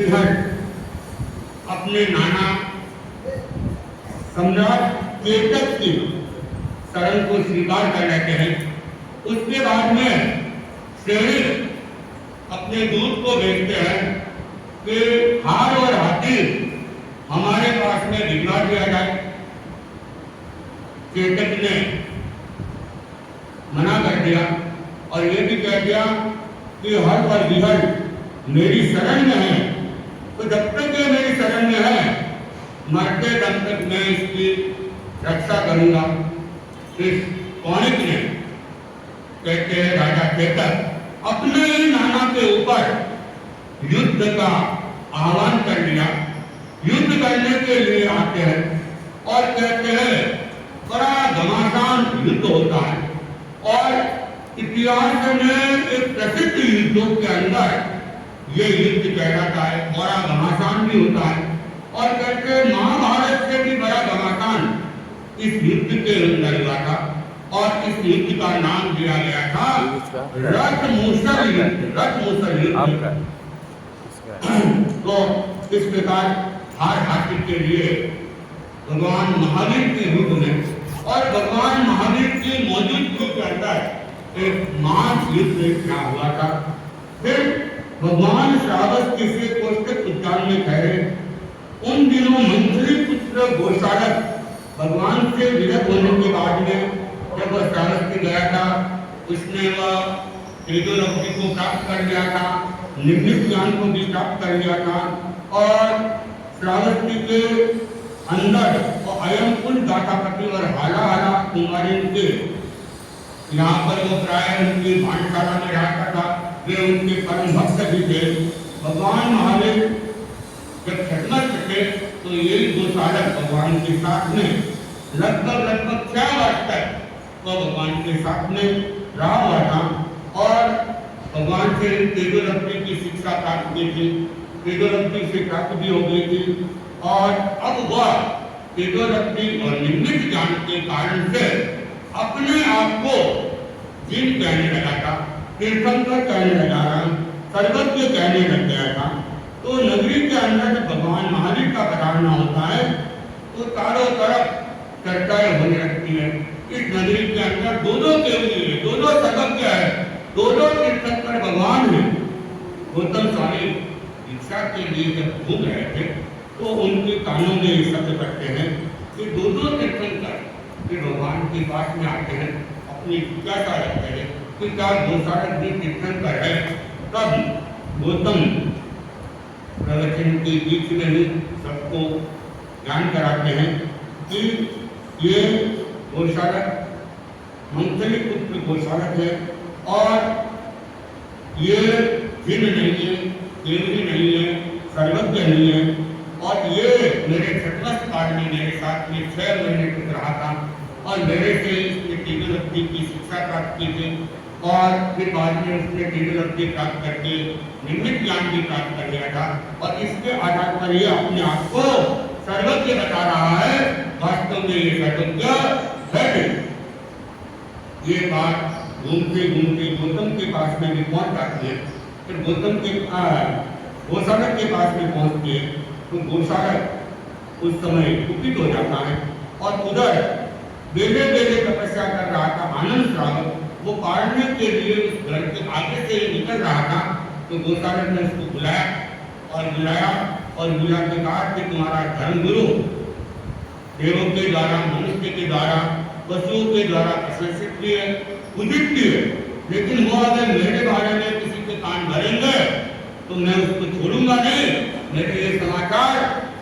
बिहड़ अपने नाना सम्राट केतक की शरण को स्वीकार कर लेते हैं। उसके बाद में शेरी अपने दूत को भेजते हैं कि हार और हाथी हमारे पास में भिजवा दिया जाए। केतक ने मना कर दिया और ये भी कह दिया कि हर और बिहड़ मेरी शरण में है, तो जब तक ये मेरी शरण में है मरते दम तक मैं इसकी रक्षा करूंगा। इस पौणिक ने, कहते हैं राजा केतक, अपने ही नाना के ऊपर युद्ध का आह्वान कर लिया। युद्ध करने के लिए आते हैं और कहते हैं बड़ा घमासान युद्ध होता है और इतिहास में एक प्रसिद्ध युद्धों के अंदर ये युद्ध कहलाता है। बड़ा घमासान भी होता है और कहते हैं महाभारत से भी बड़ा घमासान इस युद्ध के अंदर हुआ था और इस युद्ध का नाम दिया गया था रथमूसर युद्ध। रथमूसर युद्ध। तो इस प्रकार हार हाथी के लिए भगवान महावीर के रूप में और भगवान महावीर की मौजूदगी के अंदर एक महान युद्ध क्या हुआ था। फिर भगवान श्रावस्ती से कौशिक उद्यान में ठहरे। उन दिनों मंत्री पुत्र गोशालक भगवान से विरत होने के बाद में जब वह श्रावस्ती गया था, उसने वह तेजोलब्धि को प्राप्त कर लिया था, निम्नित ज्ञान को भी प्राप्त कर लिया था और श्रावस्ती के अंदर और अयम कुल दातापति और हाला हाला कुमारी के यहाँ पर वो प्राय उनकी भांडशाला में रहता था। वे उनके परम भक्त भी थे। भगवान महावीर जब खिदमत थे तो यही गोशालक भगवान के साथ में लगभग 6 वर्ष तक वो भगवान के साथ में रहा हुआ था और भगवान से तेजोलब्धि की शिक्षा प्राप्त की थी। तेजोलब्धि से प्राप्त भी हो गई थी और अब वह तेजोलब्धि और निम्नित ज्ञान के कारण से अपने आप को जीव कहने लगा था, तीर्थंकर कहने लगा था, सर्वज्ञ कहने लग गया था। तो नगरी के अंदर जब भगवान महावीर का पधारना होता है तो चारों तरफ चर्चाएं होने लगती है। इस नगरी के अंदर दो केवल सर्वज्ञ है, दो तीर्थंकर भगवान है। गौतम स्वामी दीक्षा के लिए जब घूम रहे थे तो उनके कानों में ये शब्द करते हैं कि दो तीर्थंकर फिर भगवान के पास में आते हैं, अपनी जिज्ञासा रखते हैं कि क्या गोशालक भी तीर्थंकर है। तब गौतम प्रवचन के बीच में ही सबको ज्ञान कराते हैं कि ये गोशालक मंथली पुत्र गोशालक है और ये जिन नहीं है, केवली नहीं है, सर्वज्ञ नहीं है और ये मेरे खिदमत काल में मेरे साथ में 6 महीने तक रहा था और मेरे से इसने तेजोलब्धि की शिक्षा प्राप्त की थी और फिर बाद में उसने तेजोलब्धि प्राप्त करके निम्नित ज्ञान भी प्राप्त कर लिया था और इसके आधार पर ये अपने आप को सर्वज्ञ बता रहा है। वास्तव में ये सर्वज्ञ है। ये बात घूमते घूमते गौतम के पास में भी पहुंच जाती है। फिर गौतम के गोशालक के पास में पहुंचती है तो गोशालक उस समय कुपित हो जाता है और उधर बेले तपस्या कर रहा था आनंद श्रावक, वो पाड़ने के लिए उस घर के आगे से निकल रहा था। तो गोशालक ने उसको बुलाया और बुला के कहा कि तुम्हारा धर्मगुरु देवों के द्वारा, मनुष्य के द्वारा, पशुओं के द्वारा प्रशंसित भी है, उदित भी है, लेकिन वो अगर मेरे बारे में किसी के कान भरेंगे तो मैं उसको छोड़ूंगा नहीं। मेरे ये समाचार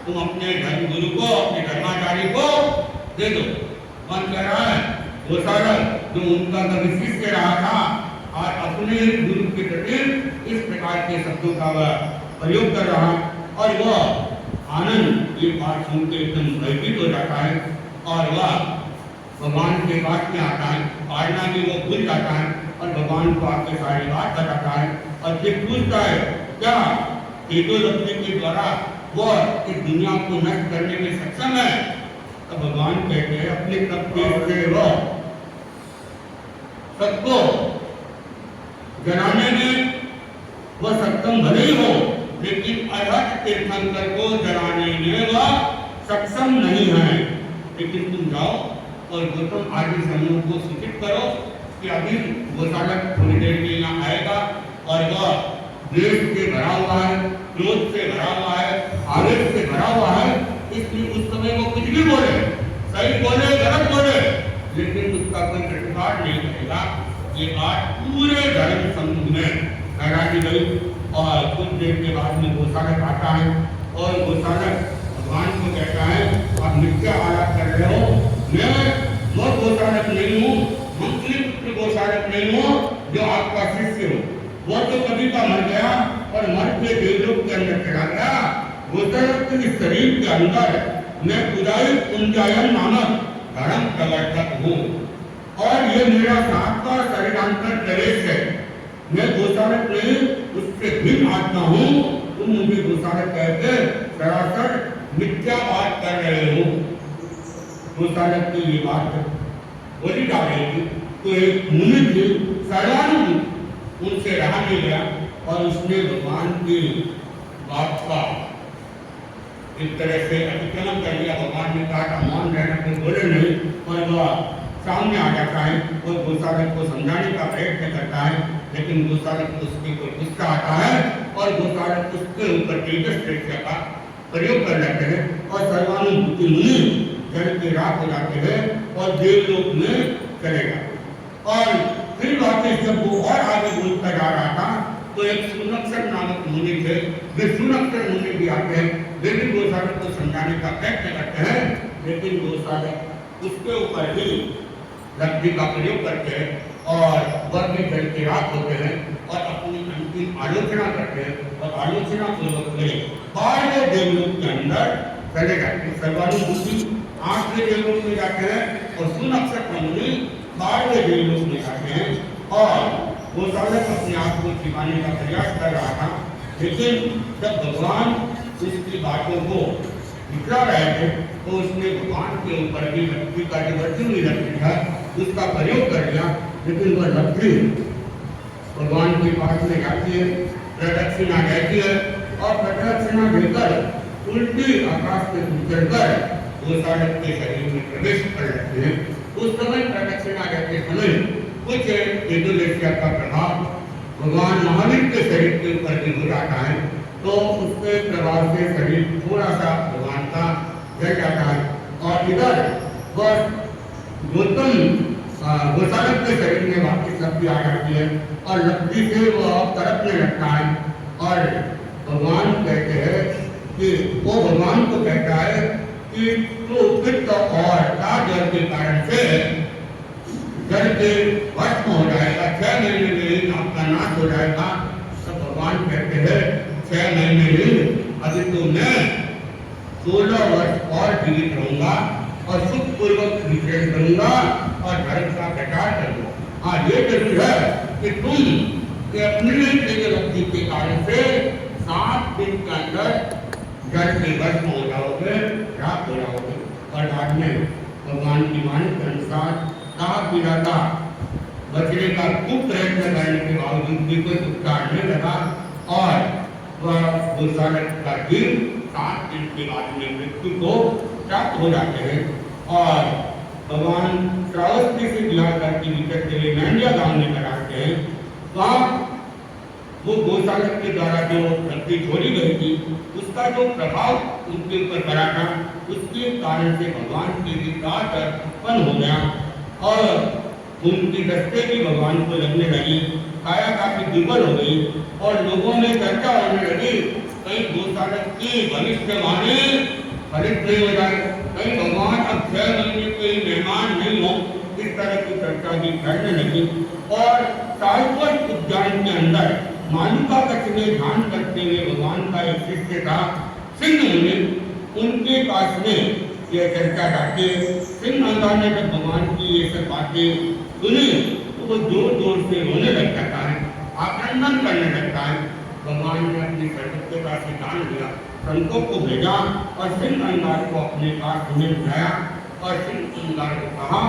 तुम अपने धर्मगुरु को, अपने धर्माचार्य को दे दो। मन कह रहा है गोशालक जो उनका कभी शिष्य रहा था और अपने गुरु के प्रति इस प्रकार के शब्दों का वह प्रयोग कर रहा और वह आनंद ये बात सुन के एकदम भयभीत हो जाता है और वह भगवान के पास में आता है। पाड़ना भी वो भूल जाता है और भगवान को आके सारी बात बताता है और फिर पूछता है क्या तेजोलब्धि के द्वारा वह इस दुनिया को नष्ट करने में सक्षम है। तो भगवान कहते हैं अपने तप से वह सबको जलाने में वह सक्षम भले ही हो, लेकिन अरहत तीर्थंकर को जलाने में वह सक्षम नहीं है। लेकिन तुम जाओ और गौतम आदि समूह को सूचित करो कि अभी गोशालक थोड़ी देर में यहाँ आएगा और वह द्वेष से भरा हुआ है, क्रोध से भरा हुआ है, आवेश से भरा हुआ है, इसलिए उस समय वो कुछ भी बोले, सही बोले गलत बोले, लेकिन उसका कोई प्रतिकार नहीं करेगा। ये बात पूरे धर्म समूह में फैला दी गई और कुछ देर के बाद में गोशालक आता है और गोशालक भगवान को कहता है आप मिथ्या आरोप कर रहे हो, मैं गोशालक नहीं हूँ, मंत्री पुत्र गोशालक नहीं हूँ जो आपका शिष्य हो। वो तो कभी का मर गया और मर के देवलोक के अंदर चला गया। गोशालक के शरीर के अंदर मैं उदाई कुंजायन नामक धर्म प्रवर्तक हूँ और ये मेरा सातवां शरीरांतर प्रवेश है। मैं गोशालक नहीं, उससे भिन्न आत्मा हूँ। तुम मुझे गोशालक कहते सरासर मिथ्या बात कर रहे हो। गोशालक की ये बात बोली जा रही थी तो एक मुनि थे सर्वानुमति, उनसे रहा नहीं गया और उसने भगवान की बात का एक तरह से अतिक्रमण कर लिया। भगवान ने कहा मौन रहना, कोई बोले नहीं और वह सामने आ जाता है और गोशालक को समझाने का प्रयत्न करता है, लेकिन गोशालक को उसके ऊपर गुस्सा आता है और गोशालक उसके ऊपर तेजस दृष्टि का प्रयोग कर लेते हैं और सर्वानुभूति मुनि जल के राख हो जाते हैं और देवलोक में चलेगा। और फिर वापस जब वो और आगे बोलता जा रहा था तो एक सुनक्षर नामक मुनि थे, वे सुनक्षर मुनि भी आते हैं, वे भी गोशालक को समझाने का प्रयत्न करते हैं, लेकिन गोशालक उसके ऊपर ही लकड़ी का प्रयोग करते हैं और वह भी जल के राख होते हैं और अपनी अंतिम आलोचना करते हैं और आलोचना पूर्वक में बारहवें देवलोक के अंदर चले जाते हैं। सर्वानुभूति 8वें देवलोक में जाते हैं और सुनक्षर मुनि 12वें देवलोक में जाते हैं और गोशालक अपने आप को छिपाने का प्रयास कर रहा था, लेकिन जब भगवान उसकी बातों को निकला रहे थे तो उसने भगवान के ऊपर भी लकड़ी का जो बची हुई लकड़ी था उसका प्रयोग कर लिया, लेकिन वह लकड़ी भगवान के पास में जाती है, प्रदक्षिणा देती है और प्रदक्षिणा देकर उल्टी आकाश में उतरकर गोशालक के शरीर में प्रवेश कर लेते हैं। उस समय प्रदक्षिणा देते समय कुछ इंडोनेशिया का प्रभाव भगवान महावीर के शरीर के ऊपर भी हो जाता है, तो उसके प्रभाव से शरीर थोड़ा सा भगवान का जल जाता है और इधर वह गौतम गोशालक के शरीर में वापस लकड़ी आ जाती है और लकड़ी से वह तड़पने लगता है और भगवान कहते हैं कि वो भगवान को कहता है कि तू पित्त और जल के कारण से जल के वश हो जाएगा, 6 महीने में ही आपका नाश हो जाएगा। तब भगवान कहते हैं 6 महीने ही अभी तो मैं 16 वर्ष और जीवित रहूंगा और सुखपूर्वक विचरण करूंगा और धर्म का प्रचार करूंगा। हाँ, ये जरूर है कि तुम अपने लक्ष्य के कारण से 7 दिन के अंदर जल के वश हो जाओगे, राख हो जाओगे। और बाद में भगवान की वाणी के अनुसार कहा पिलाता बचने का खूब प्रयत्न करने के बावजूद भी कोई उपचार नहीं लगा और वह गोशालक का जीव 7 दिन के बाद में मृत्यु को प्राप्त हो जाते हैं। और भगवान श्रावस्ती से बिहार करके निकट के लिए नंदिया गांव में कराते हैं। वहाँ वो गोशालक के द्वारा जो लकड़ी छोड़ी गई थी उसका जो प्रभाव उनके ऊपर पड़ा था, उसके कारण से भगवान की विकास उत्पन्न हो गया और उनकी दृष्टि भी भगवान को लगने लगी, काया काफी दुर्बल हो गई और लोगों में चर्चा होने लगी कहीं गोशालक की भविष्यवाणी फलित नहीं हो जाए, कहीं भगवान अब 6 महीने के मेहमान नहीं हो, इस तरह की चर्चा भी फैलने लगी। और सारस्वत उद्यान के अंदर मालूका कच्छ में ध्यान करते हुए भगवान का एक शिष्य था सिंह मुनि, उनके पास में यह चर्चा जाती है। सिंह अंगार ने जब भगवान की ये सब बातें सुनी तो वो जोर जोर से रोने लग जाता है, आक्रमण करने लगता है। भगवान ने अपनी सर्वज्ञता से जान लिया, संतों को भेजा और सिंह अंगार को अपने पास में बुलाया और सिंह अंगार को कहा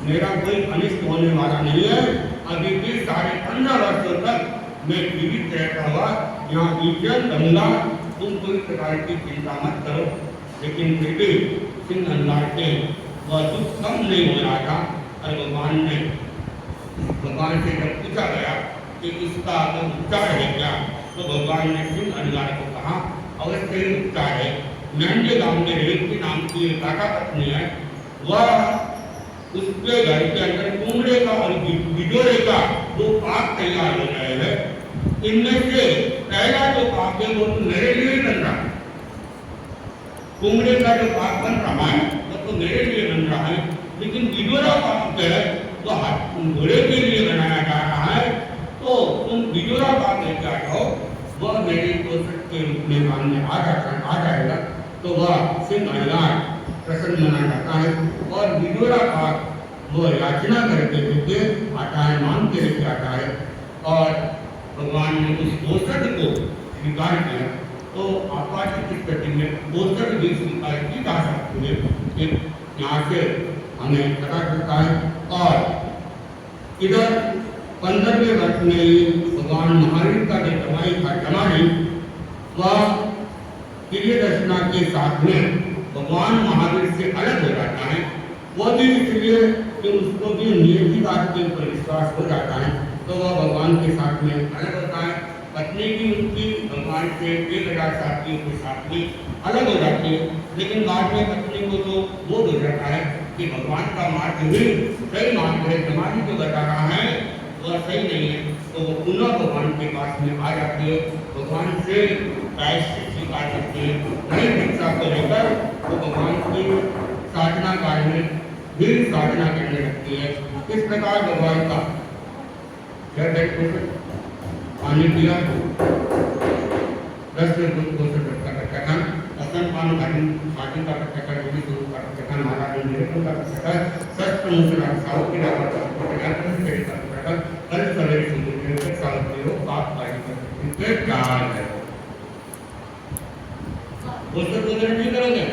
मेरा कोई अनिष्ट होने वाला नहीं है, अभी भी 15.5 वर्षों तक मैं जीवित रहता हुआ यहाँ ईचन गंगा तुम कोई प्रकार की चिंता मत करो। लेकिन फिर भी सिंह नंदलाल के वह दुख कम नहीं हो रहा था और भगवान से जब पूछा गया कि इसका उपचार है क्या, तो भगवान ने सिंह नंदलाल को कहा अवश्य ही उपचार है। नंदे गांव में रेवती नाम की एक काका पत्नी है, वह उसके घर के अंदर कुमड़े का और बिजोरे का दो पाक तैयार हो रहे हैं। इनमें से पहला जो पाक है वो मेरे लिए बन रहा है। कुमड़े का जो पाक बन रहा है वो तो मेरे लिए बन रहा है, लेकिन बिजोरा पाक है वो घोड़े के लिए बनाया जा रहा है। तो तुम बिजोरा पाक लेकर आ जाओ, वह मेरे पोषक के रूप में सामने आ जाएगा। तो वह सिंह नंदलाल प्रसन्न माना जाता है और बिजोरा पाक वो याचना करके लेके आता है, मांग के लेके आता है और भगवान ने उस पोषक को स्वीकार किया। तो आपात स्थिति में पोषक भी स्वीकार की जा सकती है, यहाँ से हमें पता चलता है। और इधर 15वें वर्ष में ही भगवान महावीर का जो जमाई था जमाई, वह प्रिय दर्शना के साथ में भगवान महावीर से अलग हो जाता है। वो भी इसलिए कि उसको भी नियति बात के ऊपर विश्वास हो जाता है, तो वह भगवान के साथ में अलग होता है। पत्नी भी उनकी भगवान से 1000 साथियों के साथ में अलग हो जाती है, लेकिन बाद में पत्नी को तो बोध हो जाता है कि भगवान का मार्ग ही सही मार्ग है, जमाई जो बता रहा है वह सही नहीं है। तो वो पुनः भगवान के पास में आ जाती है, भगवान से प्रायश्चित स्वीकार करती है। नई दीक्षा को लेकर वो भगवान की साधना काल में भी साधना करने लगती है। इस प्रकार भगवान का पानी पिया 10 दूध को कथन असन पान पानी का कथन भी शुरू कर कथन महाराज ने का कथन सत्य मुसरा साव की रावत कथन से कथन कल सवेरे सुनते हैं साव की हो बात पाई करते क्या है वो सब तो नहीं करोगे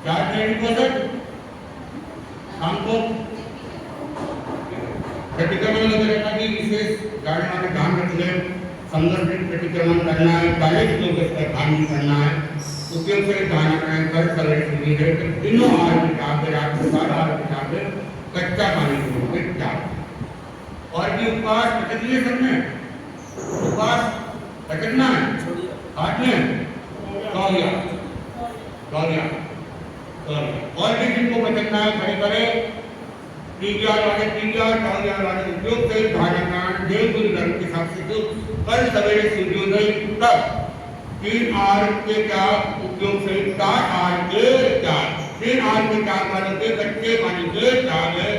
क्या ट्रेनिंग को सर शाम को प्रतिक्रमण वगैरह का भी विशेष गाड़ी वाले ध्यान रख लें। संगठित प्रतिक्रमण करना है, 40 किलोमीटर का ध्यान नहीं करना है, उपयोग से ध्यान रखना है। कर सवेरे सुनी है कि दिनों आहार में चाहते रात को 12 आहार में चाहते कच्चा पानी पीओगे क्या। और भी उपवास पटकने सबने उपवास पटकना है काटने तौलिया और भी जिनको पटकना है खड़े करे टीका वाले उपयोग से ध्यान रखना। देव गुरु धर्म के हिसाब से तो कल सवेरे सूर्योदय तक 3 आहार के क्या उपयोग से 4 आहार के क्या 3 आहार के क्या पानी के कच्चे पानी के क्या है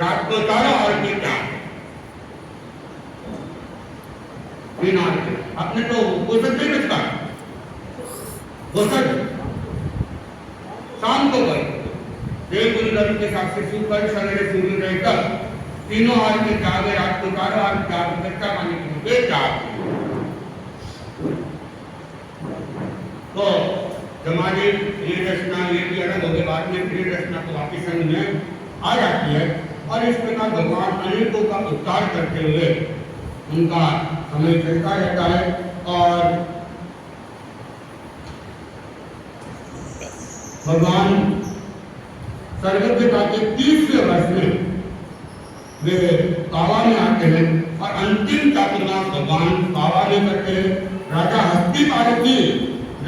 रात को 4 आहार के क्या 3 आहार के आपने तो वो सब नहीं बचता वो सब शाम को कर देव गुरु धर्म के हिसाब से कल सवेरे सूर्योदय तक तीनों आहार के त्याग रात को 12 आहार त्याग कच्चा पानी पीओगे त्याग। तो जमाने प्रिय रचना ये भी अलग हो गए, बाद में प्रिय रचना तो वापिस संग में आ जाती है। और इस प्रकार भगवान अनेकों का उद्धार करते हुए उनका समय चलता रहता है। और भगवान सर्वज्ञता के 30वें वर्ष में वे कावा में आते हैं और अंतिम चातुर्मास भगवान कावा में करते हैं। राजा हस्तिपाल की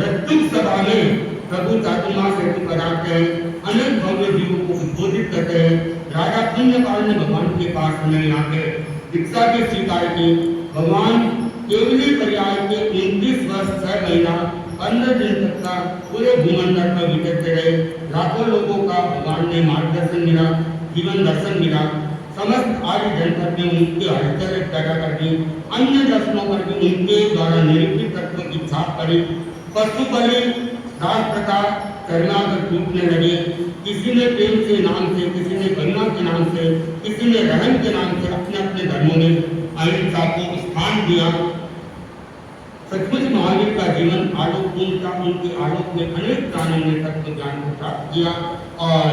ऋतु सभा में प्रभु चातुर्मास हेतु कराते हैं, अनेक भव्य जीवों को उद्बोधित करते हैं। राजा पुण्यपाल ने भगवान के पास में आके दीक्षा की स्वीकार की। भगवान केवली पर्याय के 29 वर्ष 6 महीना 15 दिन तक का पूरे भूमंडल पर विचरते रहे। लाखों लोगों का भगवान ने मार्गदर्शन मिला, जीवन दर्शन मिला। समस्त आर्य जनपद में उनके आश्चर्य पैदा कर दी। अन्य दर्शनों पर भी उनके द्वारा निरूपित तत्व की छाप पड़ी। पशु बलि दास प्रथा शरणागत टूटने लगे। किसी ने प्रेम के नाम से, किसी ने करुणा के नाम से, किसी ने रहम के नाम से अपने अपने धर्मों में अहिंसा को स्थान दिया। सचमुच महावीर का जीवन आलोकपूर्ण था। उनके आलोक में अनेक प्राणों ने तत्व ज्ञान को प्राप्त किया और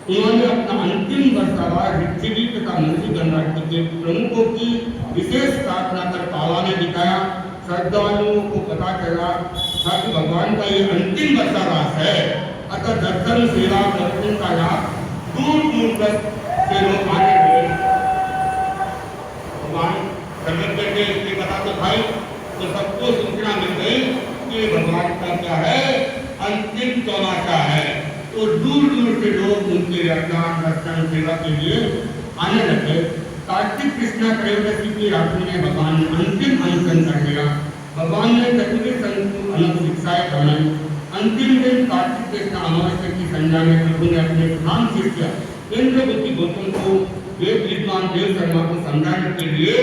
उन्होंने अपना अंतिम वर्षावार ऋषि तथा मुंशी गणराज्य के प्रमुखों की विशेष प्रार्थना कर कावा में बिताया। श्रद्धालुओं को पता चला था कि भगवान का ये अंतिम वर्षावास है, अतः दर्शन सेवा दर्शन का लाभ दूर दूर तक से लोग आने लगे। भगवान प्रकट करके इसके पता तो भाई तो सबको सूचना मिल गई कि भगवान का क्या है अंतिम चौमासा है, तो दूर दूर से लोग उनके स्नान दर्शन सेवा के लिए आने लगे। कार्तिक कृष्णा त्रयोदशी की रात्रि में भगवान ने अंतिम अनशन कर लिया। भगवान ने चतुर्थ संत को अलग शिक्षाएं पढ़ाई। अंतिम दिन कार्तिक कृष्णा अमावस्या की संध्या में प्रभु ने अपने प्रधान शिष्य इंद्रवती गौतम को वेद विद्वान देव शर्मा को समझाने के लिए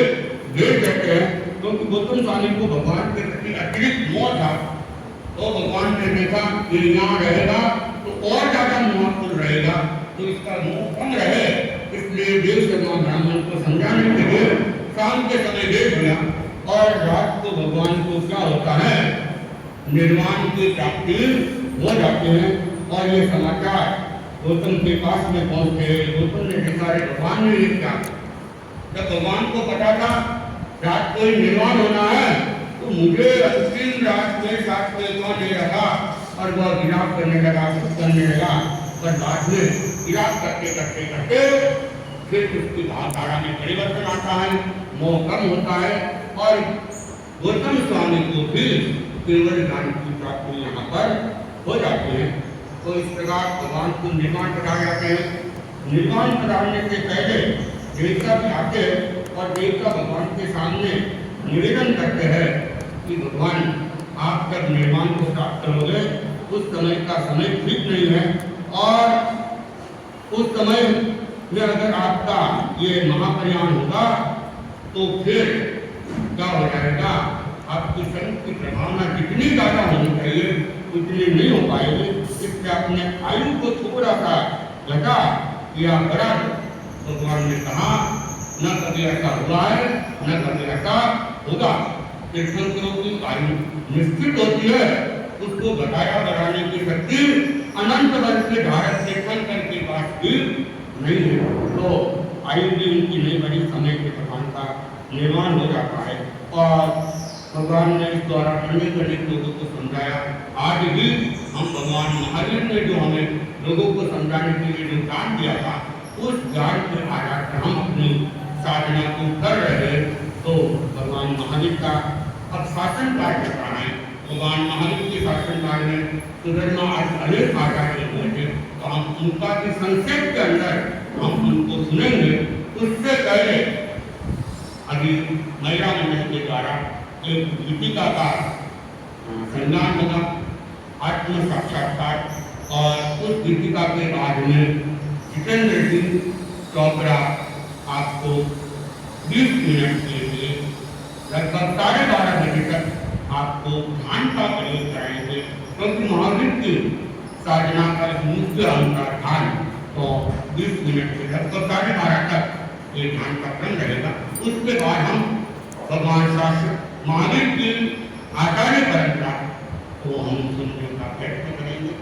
भेज देते हैं, क्योंकि गौतम स्वामी को भगवान के प्रति अतिरिक्त मोह था। तो भगवान ने देखा कि यहाँ रहेगा तो और ज्यादा मोहफुल रहेगा, तो इसका मोह कम रहे, इसलिए देव शर्मा ब्राह्मण को समझाने के लिए शाम के समय भेज दिया। और रात को भगवान को क्या होता है निर्वाण की प्राप्ति हो जाते हैं। और ये समाचार गौतम के पास में पहुंचे। गौतम ने देखा भगवान ने ये क्या, जब भगवान को पता था रात को निर्वाण होना है तो मुझे अंतिम रात में साथ में कौन ले रखा, और वह विलाप करने लगा, करने लगा। पर बाद में विलाप करते करते करते फिर उसकी भावधारा में परिवर्तन आता है, मोह कम होता है और गौतम स्वामी को भी केवल ज्ञान की प्राप्ति यहाँ पर हो जाती है। तो इस प्रकार भगवान को निर्माण कराए जाते हैं। निर्माण कराने से पहले देवता भी आते हैं और देवता भगवान के सामने निवेदन करते हैं कि भगवान आप जब निर्माण को प्राप्त करोगे उस समय का समय ठीक नहीं है, और उस समय में अगर आपका ये महाप्रयाण होगा तो फिर क्या हो जाएगा, आपकी संत की प्रभावना जितनी ज्यादा होनी चाहिए उतनी नहीं हो पाएगी। इससे अपने आयु को थोड़ा सा घटा या बढ़ा। भगवान ने कहा न कभी ऐसा हुआ है न कभी ऐसा होगा। तीर्थंकरों की आयु निश्चित होती है, उसको घटाया बढ़ाने की शक्ति अनंत वर्ष के भारत तीर्थंकर के पास भी नहीं है। तो आयु भी उनकी नहीं बढ़ी, समय के प्रधान का निर्माण हो जाता है। और भगवान ने इस द्वारा अनेक अनेक लोगों को समझाया। आज भी हम भगवान महावीर ने जो हमें लोगों को समझाने के लिए जो ज्ञान दिया था उस ज्ञान के आधार पर हम अपनी साधना को कर रहे हैं। तो भगवान महावीर का अब शासन कार्य चल रहा है। भगवान महावीर के शासन कार्य में सुधर्मा आज अनेक आचार्य हुए थे, तो हम उनका भी संक्षेप के अंदर हम उनको सुनेंगे। उससे पहले अभी महिला मंडल के द्वारा एक गीतिका का संज्ञान होगा, आत्म साक्षात्कार। और उस गीतिका के बाद में जितेंद्र सिंह चोपड़ा आपको 20 मिनट के लिए लगभग 12:30 बजे तक आपको ध्यान का प्रयोग कराएंगे, क्योंकि महावीर की साधना का मुख्य अंग ध्यान। तो 20 मिनट से लगभग 12:30 तक ये ध्यान का क्रम रहेगा। उसके बाद हम भगवान शास्त्र महावीर की आचार्य परंपरा को हम सुनने का प्रयत्न करेंगे।